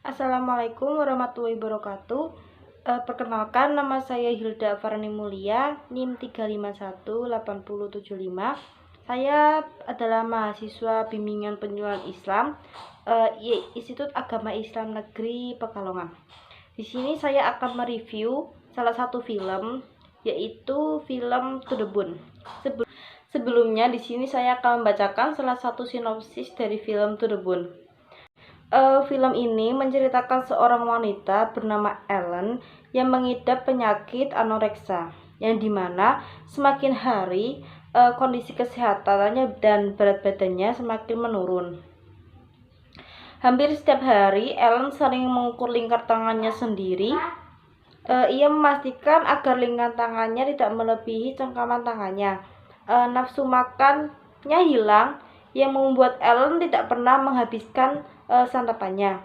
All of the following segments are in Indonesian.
Assalamualaikum warahmatullahi wabarakatuh. Perkenalkan, nama saya Hilda Farni Mulia, NIM 3518075. Saya adalah mahasiswa bimbingan penjualan Islam Institut Agama Islam Negeri Pekalongan. Di sini saya akan mereview salah satu film, yaitu film To The Bone. Sebelumnya di sini saya akan membacakan salah satu sinopsis dari film To The Bone. Film ini menceritakan seorang wanita bernama Ellen yang mengidap penyakit anoreksa, yang dimana semakin hari kondisi kesehatannya dan berat badannya semakin menurun. Hampir setiap hari Ellen sering mengukur lingkar tangannya sendiri. Ia memastikan agar lingkar tangannya tidak melebihi cengkraman tangannya. Nafsu makannya hilang, yang membuat Ellen tidak pernah menghabiskan santapannya.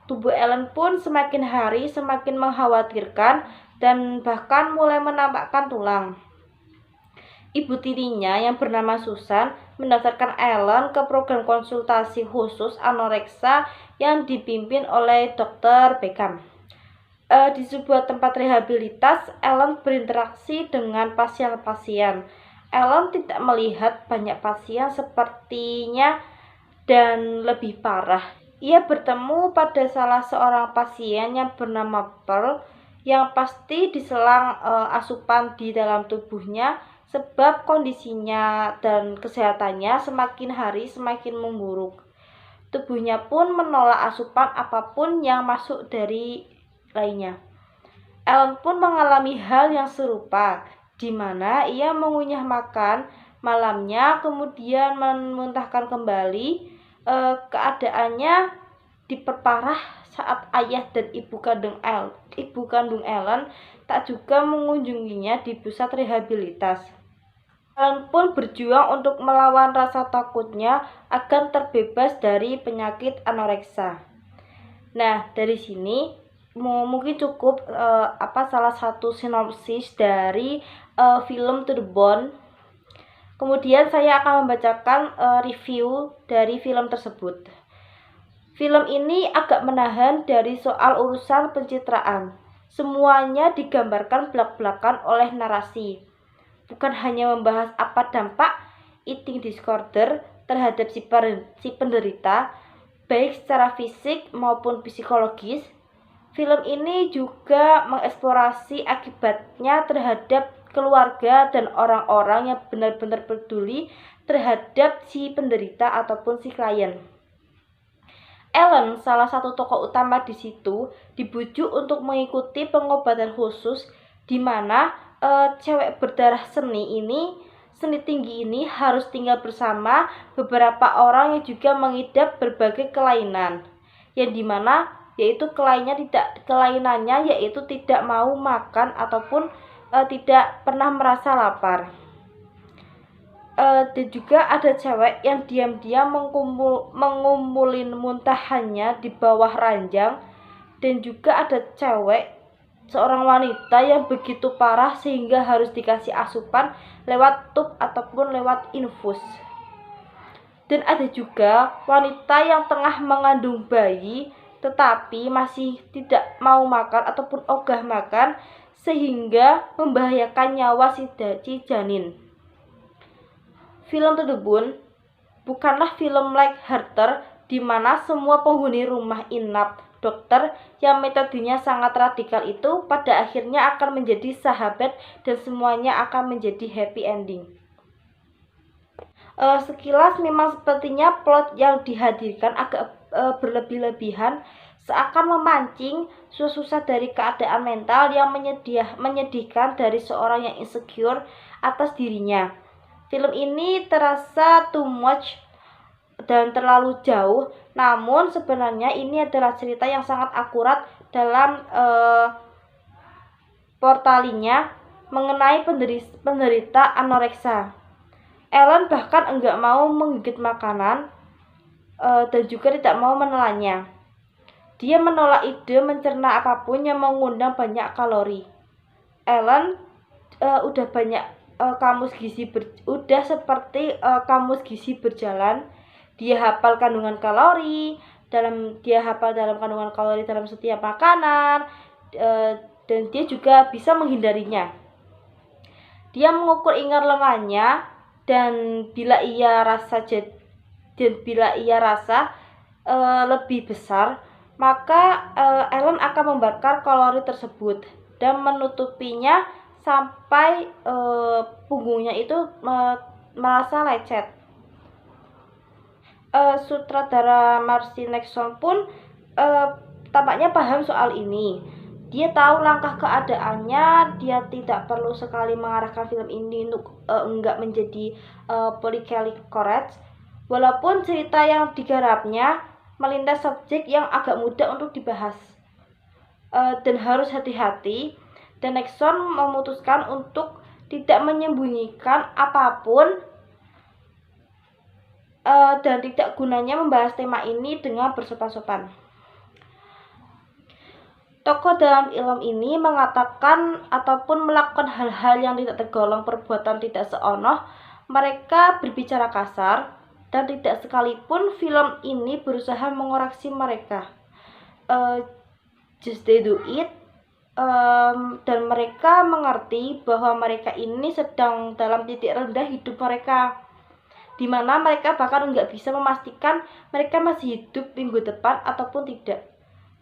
Tubuh Ellen pun semakin hari semakin mengkhawatirkan dan bahkan mulai menampakkan tulang. Ibu tirinya yang bernama Susan mendaftarkan Ellen ke program konsultasi khusus anoreksa yang dipimpin oleh Dr. Beckham. Di sebuah tempat rehabilitas, Ellen berinteraksi dengan pasien-pasien. Ellen tidak melihat banyak pasien sepertinya dan lebih parah. Ia bertemu pada salah seorang pasien yang bernama Pearl yang pasti diselang asupan di dalam tubuhnya, sebab kondisinya dan kesehatannya semakin hari semakin memburuk. Tubuhnya pun menolak asupan apapun yang masuk dari lainnya. Ellen pun mengalami hal yang serupa, di mana ia mengunyah makan malamnya kemudian memuntahkan kembali. Keadaannya diperparah saat ayah dan ibu kandung Ellen tak juga mengunjunginya di pusat rehabilitas. Ellen pun berjuang untuk melawan rasa takutnya agar terbebas dari penyakit anoreksa. Nah, dari sini mungkin cukup salah satu sinopsis dari film To The Bone. Kemudian saya akan membacakan review dari film tersebut. Film ini agak menahan dari soal urusan pencitraan. Semuanya digambarkan belak-belakan oleh narasi. Bukan hanya membahas apa dampak eating disorder terhadap si penderita, baik secara fisik maupun psikologis. Film ini juga mengeksplorasi akibatnya terhadap keluarga dan orang-orang yang benar-benar peduli terhadap si penderita ataupun si klien. Ellen, salah satu tokoh utama di situ, dibujuk untuk mengikuti pengobatan khusus di mana cewek berdarah seni tinggi ini harus tinggal bersama beberapa orang yang juga mengidap berbagai kelainan, yang dimana yaitu kelainannya yaitu tidak mau makan ataupun tidak pernah merasa lapar. Dan juga ada cewek yang diam-diam mengumpulin muntahannya di bawah ranjang, dan juga ada seorang wanita yang begitu parah sehingga harus dikasih asupan lewat tub ataupun lewat infus. Dan ada juga wanita yang tengah mengandung bayi tetapi masih tidak mau makan ataupun ogah makan sehingga membahayakan nyawa si janin. Film To The Bone bukanlah film light-hearted di mana semua penghuni rumah inap dokter yang metodenya sangat radikal itu pada akhirnya akan menjadi sahabat dan semuanya akan menjadi happy ending. Sekilas memang sepertinya plot yang dihadirkan agak berlebih-lebihan, seakan memancing susah dari keadaan mental yang menyedihkan dari seorang yang insecure atas dirinya. Film ini terasa too much dan terlalu jauh, namun sebenarnya ini adalah cerita yang sangat akurat dalam portalinya mengenai penderita anoreksa. Ellen bahkan enggak mau menggigit makanan dan juga tidak mau menelannya. Dia menolak ide mencerna apapun yang mengundang banyak kalori. Ellen udah banyak seperti kamus gizi berjalan. Dia hafal kandungan kalori dia hafal dalam kandungan kalori dalam setiap makanan, dan dia juga bisa menghindarinya. Dia mengukur ingat lengannya, dan bila ia rasa lebih besar, maka Ellen akan membakar kalori tersebut dan menutupinya sampai punggungnya itu merasa lecet. Sutradara Marcy Nexon pun tampaknya paham soal ini. Dia tahu langkah keadaannya. Dia tidak perlu sekali mengarahkan film ini untuk enggak menjadi politically correct, walaupun cerita yang digarapnya melintas subjek yang agak mudah untuk dibahas dan harus hati-hati. Dan Nexon memutuskan untuk tidak menyembunyikan apapun dan tidak gunanya membahas tema ini dengan bersopan-sopan. Tokoh dalam film ini mengatakan ataupun melakukan hal-hal yang tidak tergolong perbuatan tidak senonoh. Mereka berbicara kasar, dan tidak sekalipun film ini berusaha mengoreksi mereka. Just they do it. Dan mereka mengerti bahwa mereka ini sedang dalam titik rendah hidup mereka, dimana mereka bahkan nggak bisa memastikan mereka masih hidup minggu depan ataupun tidak.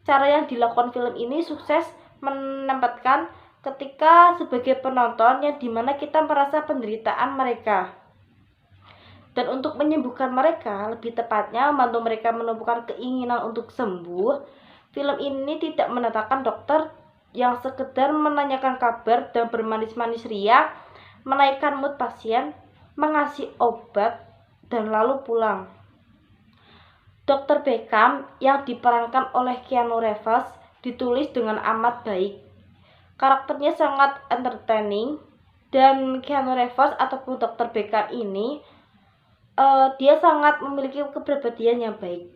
Cara yang dilakukan film ini sukses menempatkan ketika sebagai penonton yang dimana kita merasa penderitaan mereka. Dan untuk menyembuhkan mereka, lebih tepatnya membantu mereka menemukan keinginan untuk sembuh, film ini tidak mendatangkan dokter yang sekedar menanyakan kabar dan bermanis-manis ria, menaikkan mood pasien, mengasih obat, dan lalu pulang. Dr. Beckham yang diperankan oleh Keanu Reeves ditulis dengan amat baik. Karakternya sangat entertaining, dan Keanu Reeves ataupun Dr. Beckham ini dia sangat memiliki kepribadian yang baik.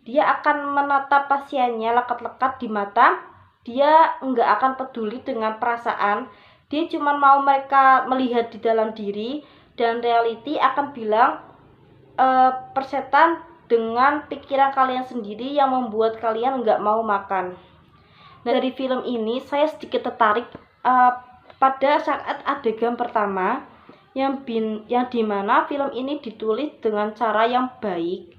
Dia akan menatap pasiennya lekat-lekat di mata. Dia nggak akan peduli dengan perasaan. Dia cuma mau mereka melihat di dalam diri, dan reality akan bilang persetan dengan pikiran kalian sendiri yang membuat kalian nggak mau makan. Dari film ini saya sedikit tertarik pada saat adegan pertama yang dimana film ini ditulis dengan cara yang baik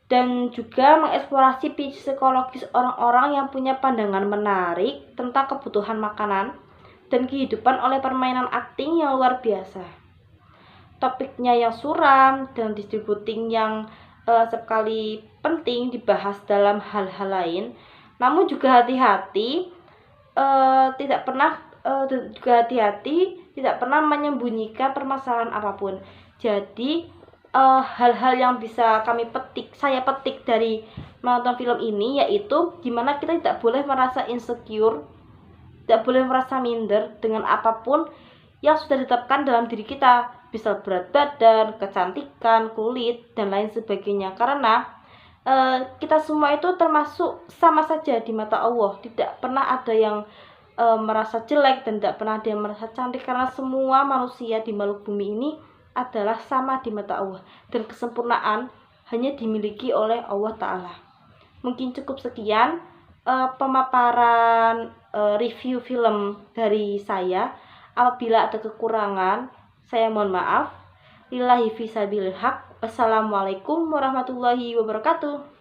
dan juga mengeksplorasi psikologis orang-orang yang punya pandangan menarik tentang kebutuhan makanan dan kehidupan oleh permainan akting yang luar biasa. Topiknya yang suram dan distributing yang sekali penting dibahas dalam hal-hal lain, namun juga hati-hati tidak pernah menyembunyikan permasalahan apapun. Jadi hal-hal yang bisa saya petik dari menonton film ini yaitu gimana kita tidak boleh merasa insecure, tidak boleh merasa minder dengan apapun yang sudah ditetapkan dalam diri kita, bisa berat badan, kecantikan, kulit, dan lain sebagainya. Karena kita semua itu termasuk sama saja di mata Allah. Tidak pernah ada yang merasa jelek dan tidak pernah ada yang merasa cantik, karena semua manusia di makhluk bumi ini adalah sama di mata Allah, dan kesempurnaan hanya dimiliki oleh Allah Ta'ala. Mungkin cukup sekian pemaparan review film dari saya. Apabila ada kekurangan, saya mohon maaf. Lillahi fisabilil haq. Wassalamualaikum warahmatullahi wabarakatuh.